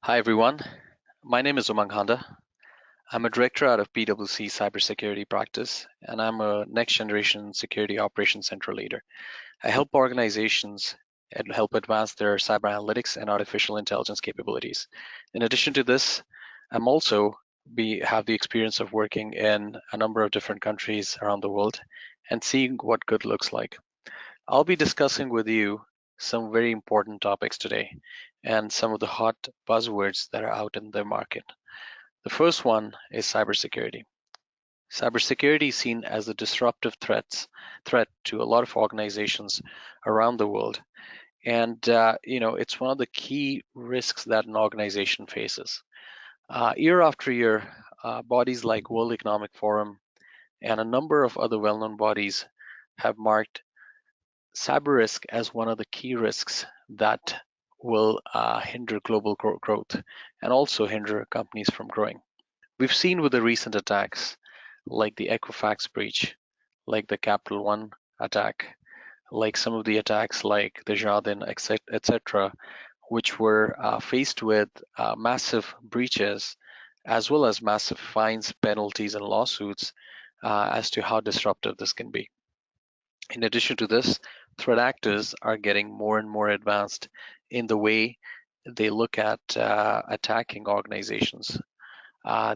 Hi everyone, my name is Umang Handa. I'm a director out of PwC cybersecurity practice, and I'm a next generation security operations center leader. I help organizations and help advance their cyber analytics and artificial intelligence capabilities. In addition to this, I'm also have the experience of working in a number of different countries around the world and seeing what good looks like. I'll be discussing with you some very important topics today and some of the hot buzzwords that are out in the market. The first one is cybersecurity. Cybersecurity is seen as a disruptive threat to a lot of organizations around the world, and it's one of the key risks that an organization faces. Year after year, bodies like World Economic Forum and a number of other well-known bodies have marked cyber risk as one of the key risks that will hinder global growth and also hinder companies from growing. We've seen with the recent attacks like the Equifax breach, like the Capital One attack, like some of the attacks like the Jardin, etc., which were faced with massive breaches as well as massive fines, penalties, and lawsuits as to how disruptive this can be. In addition to this, threat actors are getting more and more advanced in the way they look at attacking organizations.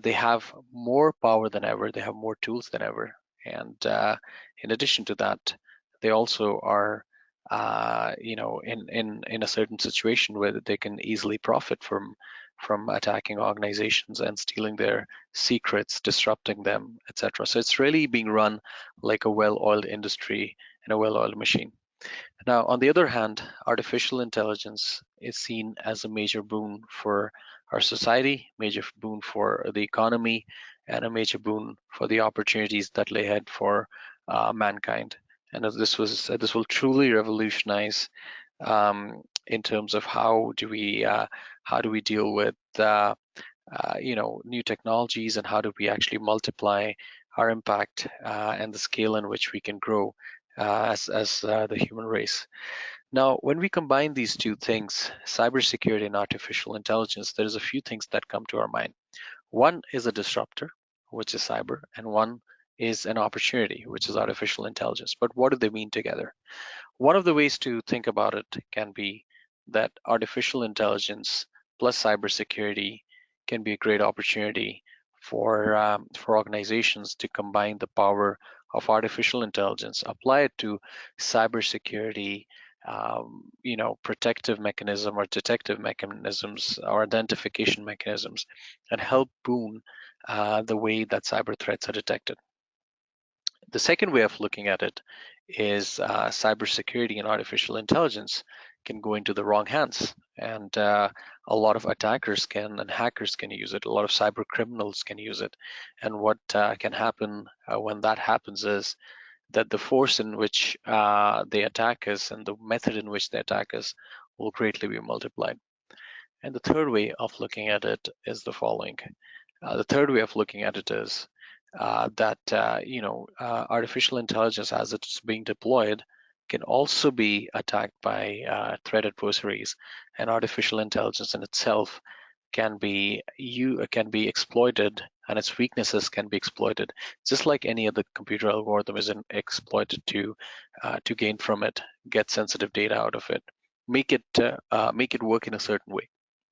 They have more power than ever, they have more tools than ever. And in addition to that, they also are in a certain situation where they can easily profit from attacking organizations and stealing their secrets, disrupting them, etc. So it's really being run like a well-oiled industry and a well-oiled machine. Now, on the other hand, artificial intelligence is seen as a major boon for our society, major boon for the economy, and a major boon for the opportunities that lay ahead for mankind. And as this will truly revolutionize in terms of how do we deal with new technologies, and how do we actually multiply our impact and the scale in which we can grow as the human race. Now, when we combine these two things, cybersecurity and artificial intelligence, there's a few things that come to our mind. One is a disruptor, which is cyber, and one is an opportunity, which is artificial intelligence. But what do they mean together? One of the ways to think about it can be that artificial intelligence plus cybersecurity can be a great opportunity for organizations to combine the power of artificial intelligence, apply it to cybersecurity, protective mechanism or detective mechanisms or identification mechanisms, and help boon the way that cyber threats are detected. The second way of looking at it is cybersecurity and artificial intelligence can go into the wrong hands, and a lot of attackers can and hackers can use it. A lot of cyber criminals can use it, and what can happen when that happens is that the force in which they attack us and the method in which they attack us will greatly be multiplied. And the third way of looking at it is the following. The third way of looking at it is that artificial intelligence, as it's being deployed, can also be attacked by threat adversaries, and artificial intelligence in itself can be exploited, and its weaknesses can be exploited, just like any other computer algorithm is exploited to gain from it, get sensitive data out of it, make it work in a certain way,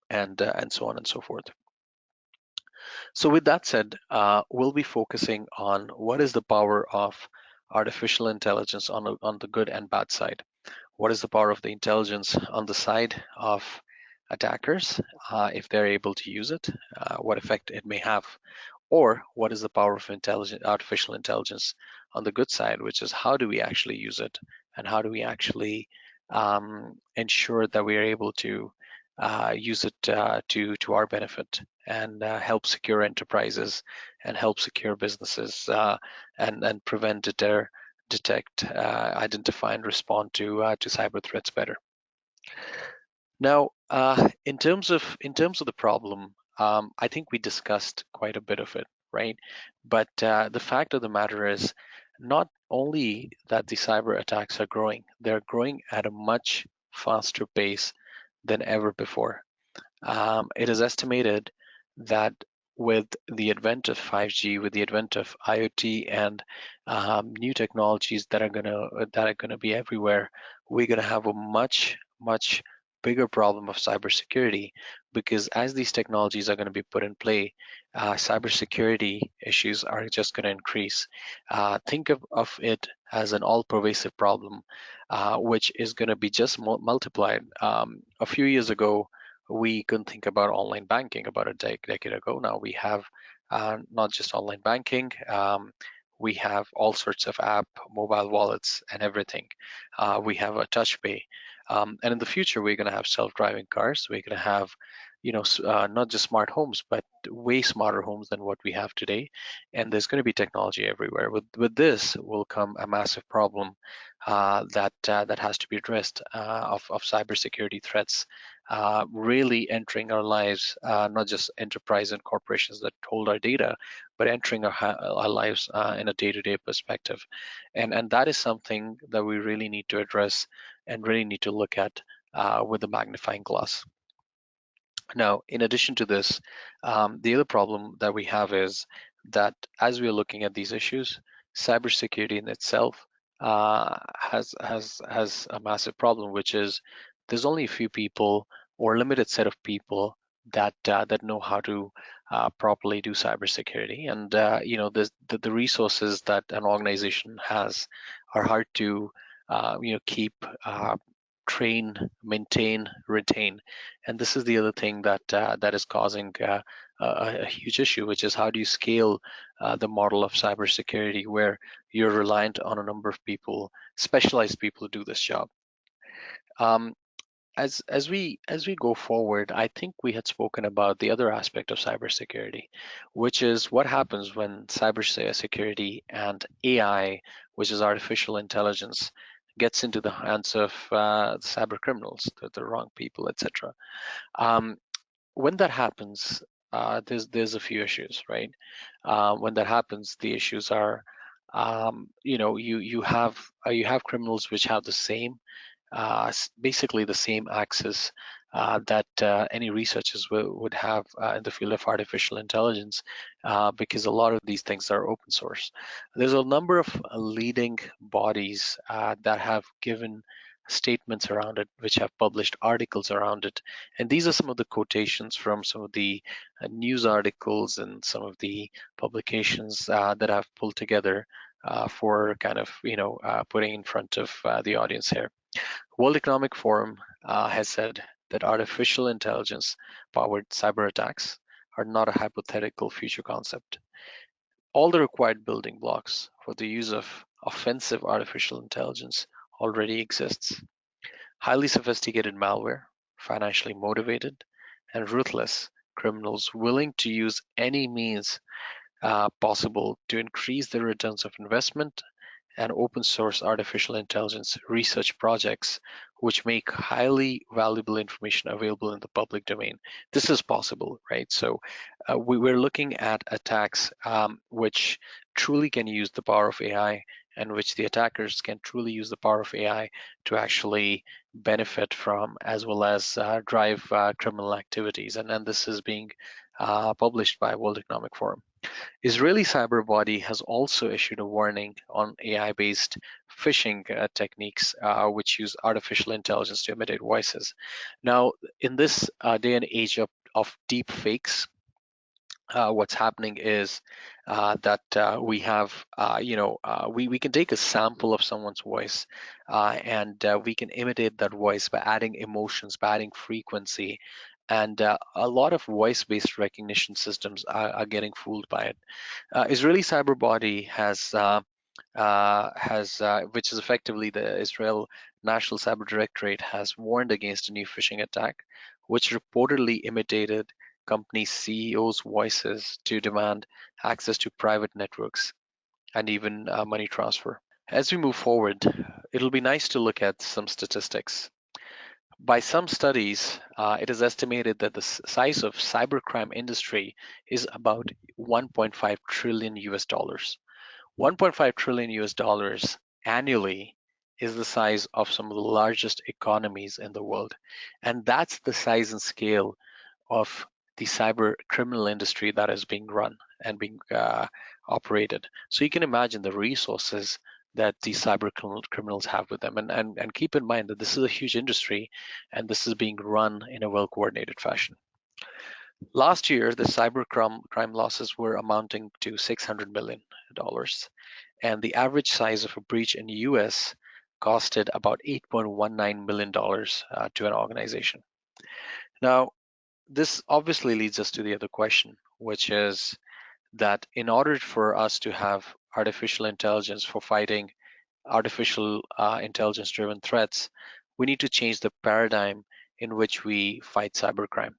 and so on and so forth. So with that said, we'll be focusing on what is the power of artificial intelligence on the good and bad side. What is the power of the intelligence on the side of attackers, if they're able to use it, what effect it may have, or what is the power of artificial intelligence on the good side, which is how do we actually use it, and how do we actually ensure that we are able to use it to our benefit and help secure enterprises and help secure businesses and prevent, deter, detect, identify, and respond to cyber threats better. Now, in terms of the problem, I think we discussed quite a bit of it, right? But the fact of the matter is, not only that the cyber attacks are growing, they're growing at a much faster pace than ever before. It is estimated that with the advent of 5G, with the advent of IoT and new technologies that are gonna be everywhere, we're gonna have a much bigger problem of cybersecurity, because as these technologies are going to be put in play, cybersecurity issues are just going to increase. Think of it as an all-pervasive problem, which is going to be just multiplied. A few years ago, we couldn't think about online banking about a decade ago. Now we have not just online banking, we have all sorts of app, mobile wallets, and everything. We have a touch pay. And in the future, we're going to have self-driving cars. We're going to have, not just smart homes, but way smarter homes than what we have today. And there's going to be technology everywhere. With this will come a massive problem that has to be addressed, of cybersecurity threats really entering our lives, not just enterprise and corporations that hold our data, but entering our lives in a day-to-day perspective. And that is something that we really need to address and really need to look at with a magnifying glass. Now, in addition to this, the other problem that we have is that as we are looking at these issues, cybersecurity in itself has a massive problem, which is there's only a few people or a limited set of people that know how to properly do cybersecurity, and the resources that an organization has are hard to keep, train, maintain, retain. And this is the other thing that is causing a huge issue, which is how do you scale the model of cybersecurity where you're reliant on a number of people, specialized people, to do this job. Um, as we go forward, I think we had spoken about the other aspect of cybersecurity, which is what happens when cybersecurity and AI, which is artificial intelligence, gets into the hands of the cyber criminals, the wrong people, etc. Um, when that happens, there's a few issues, right? When that happens, the issues are, you have criminals which have the same, basically the same access that any researchers would have in the field of artificial intelligence, because a lot of these things are open source. There's a number of leading bodies that have given statements around it, which have published articles around it. And these are some of the quotations from some of the news articles and some of the publications that I've pulled together for kind of, putting in front of the audience here. World Economic Forum has said that artificial intelligence powered cyber attacks are not a hypothetical future concept. All the required building blocks for the use of offensive artificial intelligence already exists. Highly sophisticated malware, financially motivated, and ruthless criminals willing to use any means possible to increase their returns of investment, and open source artificial intelligence research projects which make highly valuable information available in the public domain. This is possible, right? So we're looking at attacks which truly can use the power of AI, and which the attackers can truly use the power of AI to actually benefit from, as well as drive criminal activities. And this is being published by World Economic Forum. Israeli cyber body has also issued a warning on AI-based phishing techniques, which use artificial intelligence to imitate voices. Now, in this day and age of deep fakes, what's happening is that we have, we can take a sample of someone's voice, and we can imitate that voice by adding emotions, by adding frequency. And a lot of voice-based recognition systems are getting fooled by it. Israeli cyber body which is effectively the Israel National Cyber Directorate, has warned against a new phishing attack, which reportedly imitated company CEOs' voices to demand access to private networks and even money transfer. As we move forward, it'll be nice to look at some statistics. By some studies, it is estimated that the size of cybercrime industry is about 1.5 trillion US dollars. 1.5 trillion US dollars annually is the size of some of the largest economies in the world. And that's the size and scale of the cyber criminal industry that is being run and being operated. So you can imagine the resources that these cyber criminals have with them. And keep in mind that this is a huge industry and this is being run in a well coordinated fashion. Last year, the cyber crime losses were amounting to $600 million, and the average size of a breach in the US costed about $8.19 million to an organization. Now, this obviously leads us to the other question, which is that in order for us to have artificial intelligence for fighting artificial intelligence driven threats, we need to change the paradigm in which we fight cybercrime.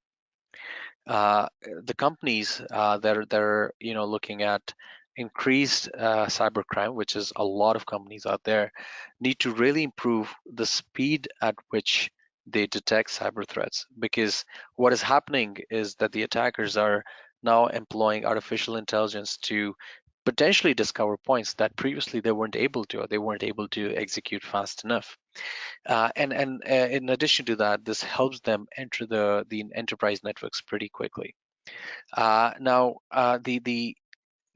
The companies that are looking at increased cybercrime, which is a lot of companies out there, need to really improve the speed at which they detect cyber threats, because what is happening is that the attackers are now employing artificial intelligence to potentially discover points that previously they weren't able to, or they weren't able to execute fast enough. And in addition to that, this helps them enter the enterprise networks pretty quickly.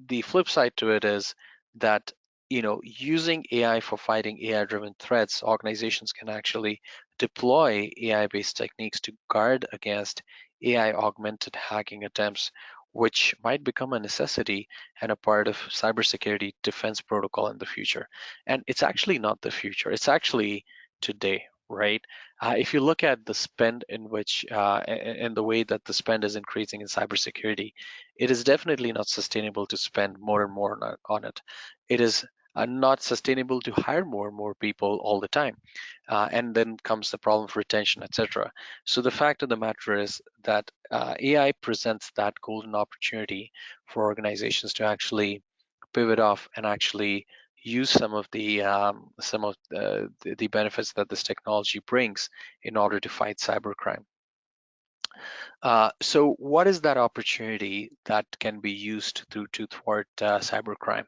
The flip side to it is that using AI for fighting AI-driven threats, organizations can actually deploy AI-based techniques to guard against AI-augmented hacking attempts, which might become a necessity and a part of cybersecurity defense protocol in the future. And it's actually not the future; it's actually today, right? If you look at the spend in which and the way that the spend is increasing in cybersecurity, it is definitely not sustainable to spend more and more on it. It is not sustainable to hire more and more people all the time. And then comes the problem of retention, etc. So the fact of the matter is that AI presents that golden opportunity for organizations to actually pivot off and actually use some of the benefits that this technology brings in order to fight cybercrime. So what is that opportunity that can be used to thwart cybercrime?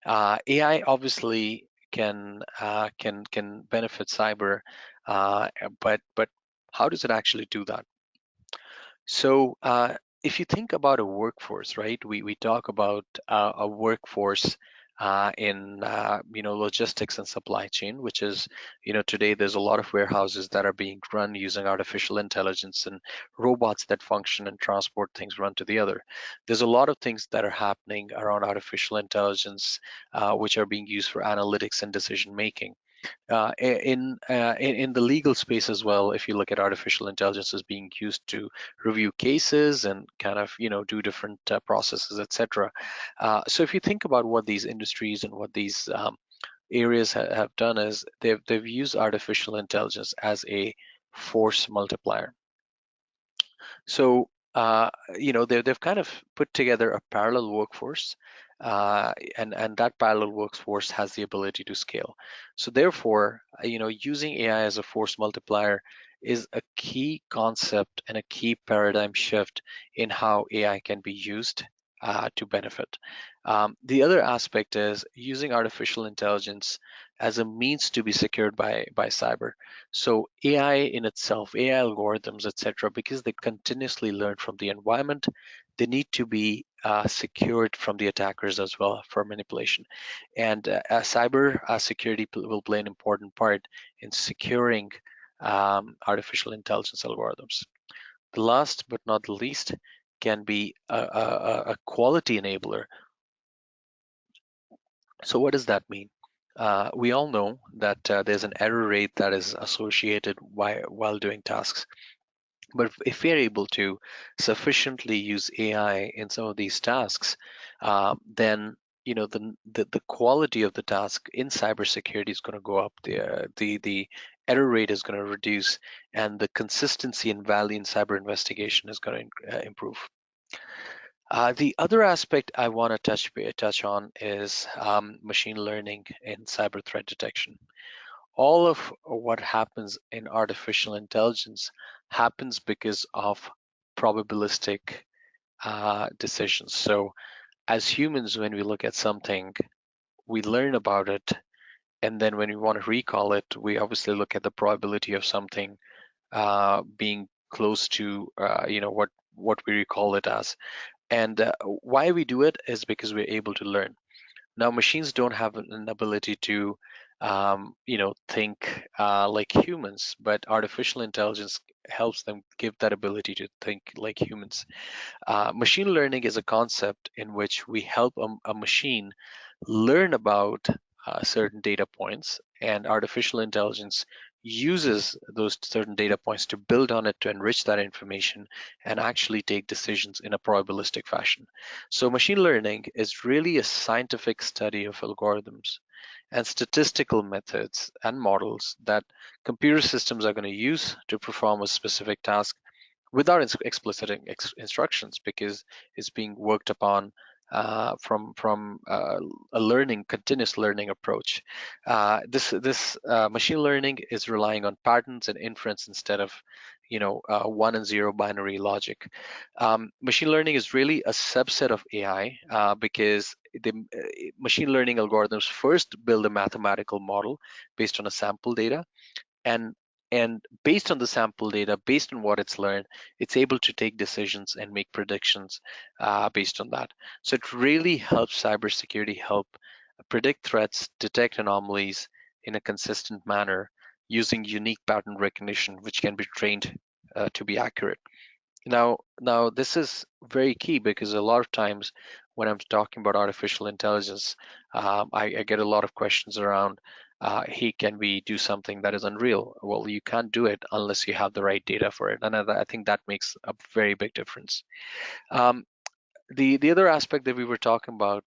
AI obviously can benefit cyber, but how does it actually do that? So if you think about a workforce, right? We talk about a workforce in logistics and supply chain, which is today there's a lot of warehouses that are being run using artificial intelligence and robots that function and transport things one to the other. There's a lot of things that are happening around artificial intelligence, which are being used for analytics and decision making. In the legal space as well, if you look at artificial intelligence as being used to review cases and kind of do different processes, etc. So if you think about what these industries and what these areas have done is they've used artificial intelligence as a force multiplier. So they've kind of put together a parallel workforce, and that parallel workforce has the ability to scale. So therefore, using AI as a force multiplier is a key concept and a key paradigm shift in how AI can be used to benefit. The other aspect is using artificial intelligence as a means to be secured by cyber. So AI in itself, AI algorithms, etc., because they continuously learn from the environment, they need to be secured from the attackers as well for manipulation. And cyber security will play an important part in securing artificial intelligence algorithms. The last but not the least can be a quality enabler. So what does that mean? We all know that there's an error rate that is associated while doing tasks. But if we are able to sufficiently use AI in some of these tasks, then the quality of the task in cybersecurity is going to go up. The error rate is going to reduce, and the consistency and value in cyber investigation is going to improve. The other aspect I want to touch on is machine learning in cyber threat detection. All of what happens in artificial intelligence happens because of probabilistic decisions. So as humans, when we look at something, we learn about it, and then when we want to recall it, we obviously look at the probability of something being close to what we recall it as. And why we do it is because we're able to learn. Now, machines don't have an ability to, think like humans, but artificial intelligence helps them give that ability to think like humans. Machine learning is a concept in which we help a machine learn about certain data points, and artificial intelligence uses those certain data points to build on it to enrich that information and actually take decisions in a probabilistic fashion. So, machine learning is really a scientific study of algorithms and statistical methods and models that computer systems are going to use to perform a specific task without explicit instructions, because it's being worked upon from a continuous learning approach. This machine learning is relying on patterns and inference instead of one and zero binary logic. Machine learning is really a subset of AI because the machine learning algorithms first build a mathematical model based on a sample data, and and based on the sample data, based on what it's learned, it's able to take decisions and make predictions based on that. So it really helps cybersecurity help predict threats, detect anomalies in a consistent manner using unique pattern recognition, which can be trained to be accurate. Now this is very key because a lot of times when I'm talking about artificial intelligence, I get a lot of questions around, hey, can we do something that is unreal? Well, you can't do it unless you have the right data for it, and I think that makes a very big difference. Um, the other aspect that we were talking about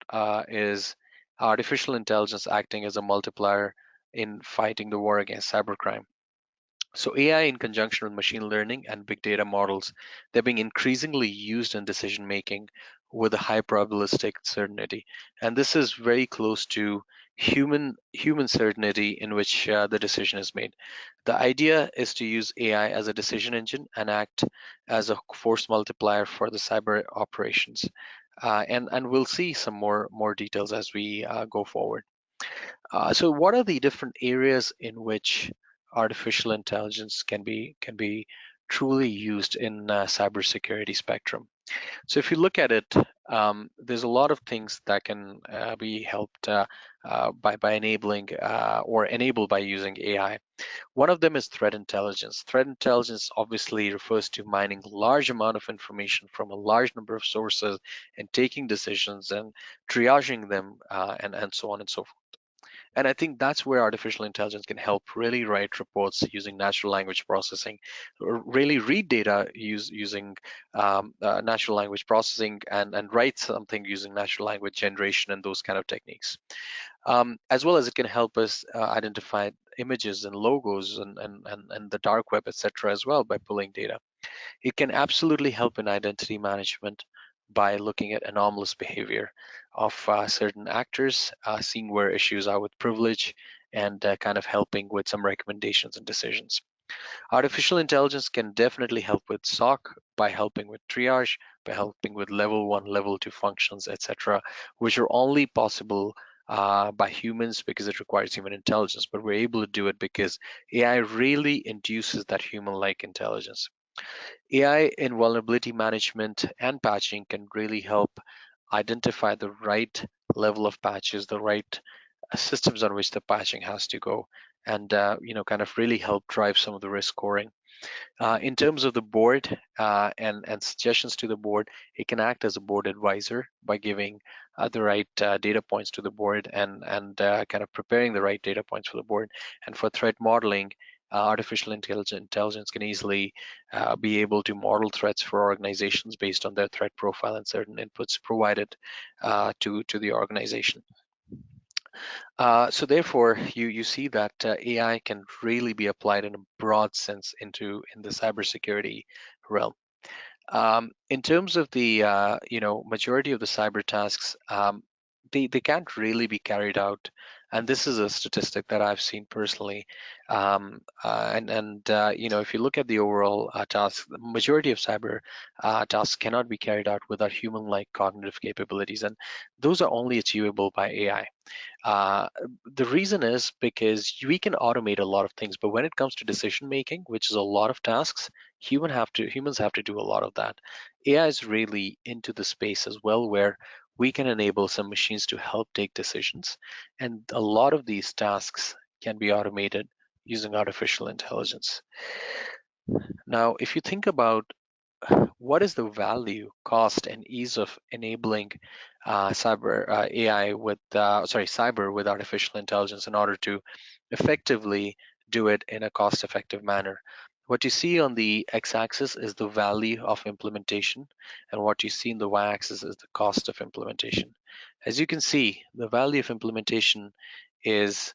is artificial intelligence acting as a multiplier in fighting the war against cybercrime. So AI in conjunction with machine learning and big data models, they're being increasingly used in decision making with a high probabilistic certainty. And this is very close to human certainty in which the decision is made. The idea is to use AI as a decision engine and act as a force multiplier for the cyber operations. And we'll see some more details as we go forward. So what are the different areas in which artificial intelligence can be truly used in cybersecurity spectrum? So if you look at it, there's a lot of things that can be helped by enabling or enabled by using AI. One of them is threat intelligence. Threat intelligence obviously refers to mining large amount of information from a large number of sources and taking decisions and triaging them and so on and so forth. And I think that's where artificial intelligence can help really write reports using natural language processing, or really read data using natural language processing, and write something using natural language generation and those kind of techniques. As well as it can help us identify images and logos and the dark web, etc., as well by pulling data. It can absolutely help in identity management by looking at anomalous behavior of certain actors, seeing where issues are with privilege, and kind of helping with some recommendations and decisions. Artificial intelligence can definitely help with SOC by helping with triage, by helping with level one, level two functions, etc., which are only possible by humans because it requires human intelligence. But we're able to do it because AI really induces that human-like intelligence. AI in vulnerability management and patching can really help identify the right level of patches, the right systems on which the patching has to go, and kind of really help drive some of the risk scoring. In terms of the board and suggestions to the board, it can act as a board advisor by giving the right data points to the board and kind of preparing the right data points for the board. And for threat modeling, artificial intelligence can easily be able to model threats for organizations based on their threat profile and certain inputs provided to the organization. So therefore, you see that AI can really be applied in a broad sense in the cybersecurity realm. In terms of the majority of the cyber tasks, they can't really be carried out And this is a statistic that I've seen personally. If you look at the overall task, the majority of cyber tasks cannot be carried out without human-like cognitive capabilities, and those are only achievable by AI. Uh, the reason is because we can automate a lot of things, but when it comes to decision making, which is a lot of tasks, humans have to do a lot of that. AI is really into the space as well, where we can enable some machines to help take decisions, and a lot of these tasks can be automated using artificial intelligence. Now, if you think about what is the value, cost, and ease of enabling cyber with artificial intelligence in order to effectively do it in a cost-effective manner? What you see on the x-axis is the value of implementation, and what you see in the y-axis is the cost of implementation. As you can see, the value of implementation is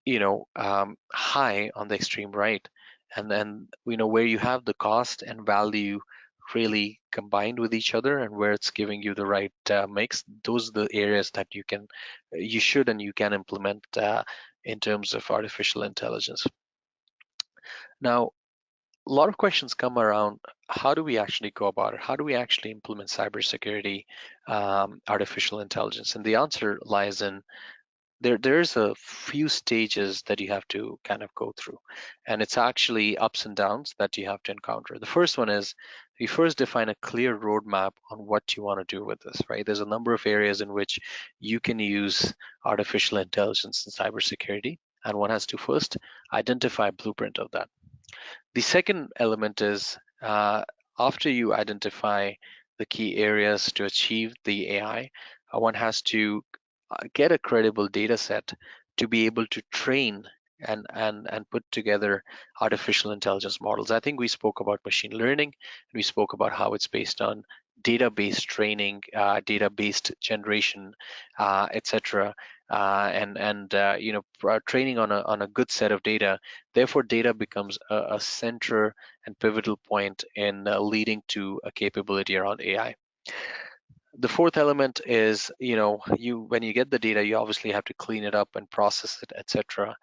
high on the extreme right, and then where you have the cost and value really combined with each other, and where it's giving you the right mix, those are the areas that you should and you can implement in terms of artificial intelligence. Now, a lot of questions come around: how do we actually go about it? How do we actually implement cybersecurity artificial intelligence? And the answer lies in there's a few stages that you have to kind of go through, and it's actually ups and downs that you have to encounter. The first one is you first define a clear roadmap on what you want to do with this, right? There's a number of areas in which you can use artificial intelligence in cybersecurity, and one has to first identify a blueprint of that. The second element is after you identify the key areas to achieve the AI, one has to get a credible data set to be able to train and put together artificial intelligence models. I think we spoke about machine learning. We spoke about how it's based on data-based training, data-based generation, etc. Training on a good set of data. Therefore, data becomes a center and pivotal point in leading to a capability around AI. The fourth element is, when you get the data, you obviously have to clean it up and process it, etc.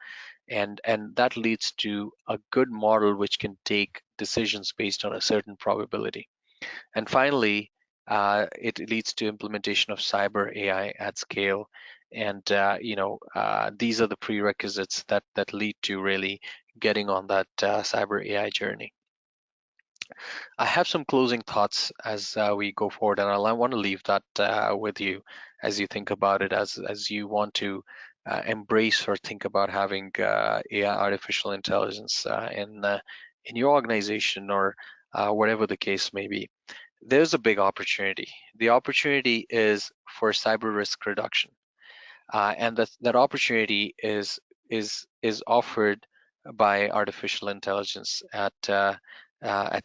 And that leads to a good model which can take decisions based on a certain probability. And finally, it leads to implementation of cyber AI at scale. And these are the prerequisites that lead to really getting on that cyber AI journey. I have some closing thoughts as we go forward, and I want to leave that with you as you think about it, as you want to embrace or think about having AI, artificial intelligence, in your organization or whatever the case may be. There's a big opportunity. The opportunity is for cyber risk reduction, and that opportunity is offered by artificial intelligence at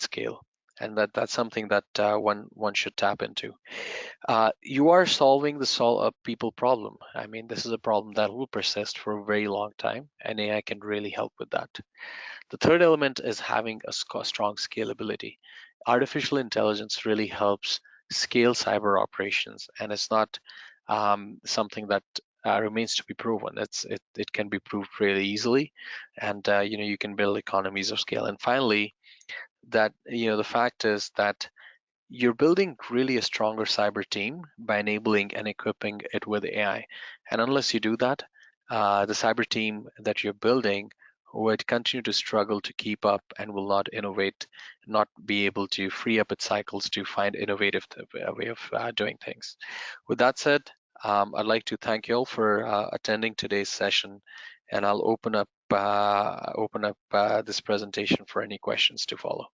scale, and that's something that one should tap into. You are solving the people problem. I mean, this is a problem that will persist for a very long time, and AI can really help with that. The third element is having a strong scalability. Artificial intelligence really helps scale cyber operations, and it's not something that remains to be proven. It can be proved really easily, and you can build economies of scale. And finally, that the fact is that you're building really a stronger cyber team by enabling and equipping it with AI. And unless you do that, the cyber team that you're building would continue to struggle to keep up and will not innovate, not be able to free up its cycles to find innovative way of doing things. With that said, I'd like to thank you all for attending today's session, and I'll open up this presentation for any questions to follow.